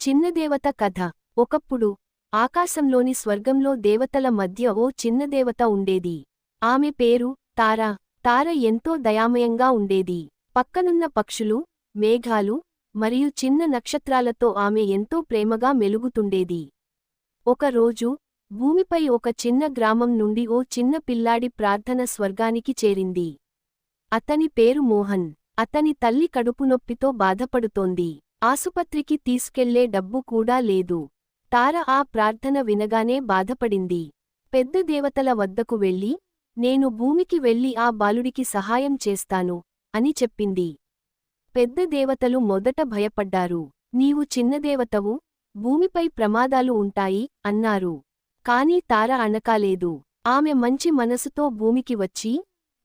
చిన్న దేవత కథ. ఒకప్పుడు ఆకాశంలోని స్వర్గంలో దేవతల మధ్య ఓ చిన్న దేవత ఉండేది. ఆమె పేరు తార. తార ఎంతో దయామయంగా ఉండేది. పక్కనున్న పక్షులు, మేఘాలు మరియు చిన్న నక్షత్రాలతో ఆమె ఎంతో ప్రేమగా మెలుగుతుండేది. ఒకరోజు భూమిపై ఒక చిన్న గ్రామం నుండి ఓ చిన్న పిల్లాడి ప్రార్థన స్వర్గానికి చేరింది. అతని పేరు మోహన్. అతని తల్లి కడుపునొప్పితో బాధపడుతోంది. ఆసుపత్రికి తీసుకెళ్లే డబ్బు కూడా లేదు. తార ఆ ప్రార్థన వినగానే బాధపడింది. పెద్ద దేవతల వద్దకు వెళ్ళి, నేను భూమికి వెళ్లి ఆ బాలుడికి సహాయం చేస్తాను అని చెప్పింది. పెద్ద దేవతలు మొదట భయపడ్డారు. నీవు చిన్నదేవతవు, భూమిపై ప్రమాదాలు ఉంటాయి అన్నారు. కాని తార అణకాలేదు. ఆమె మంచి మనసుతో భూమికి వచ్చి,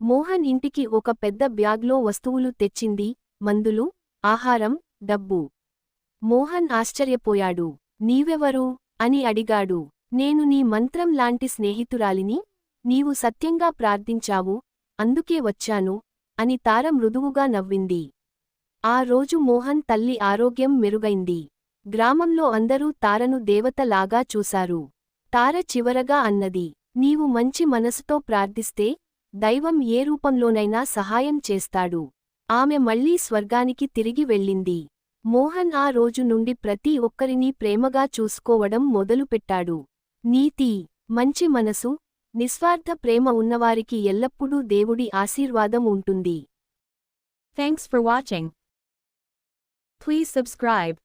మోహన్ ఇంటికి ఒక పెద్ద బ్యాగ్లో వస్తువులు తెచ్చింది, మందులు, ఆహారం, డబ్బు. మోహన్ ఆశ్చర్యపోయాడు. నీవెవరు అని అడిగాడు. నేను నీ మంత్రం లాంటి స్నేహితురాలిని, నీవు సత్యంగా ప్రార్థించావు, అందుకే వచ్చాను అని తార మృదువుగా నవ్వింది. ఆ రోజు మోహన్ తల్లి ఆరోగ్యం మెరుగైంది. గ్రామంలో అందరూ తారను దేవతలాగా చూశారు. తార చివరగా అన్నది, నీవు మంచి మనసుతో ప్రార్థిస్తే దైవం ఏ రూపంలోనైనా సహాయం చేస్తాడు. ఆమె మళ్లీ స్వర్గానికి తిరిగి వెళ్ళింది. మోహన్ ఆ రోజు నుండి ప్రతి ఒక్కరినీ ప్రేమగా చూసుకోవడం మొదలుపెట్టాడు. నీతి, మంచి మనసు, నిస్వార్థ ప్రేమ ఉన్నవారికి ఎల్లప్పుడూ దేవుడి ఆశీర్వాదం ఉంటుంది. Thanks for watching. Please subscribe.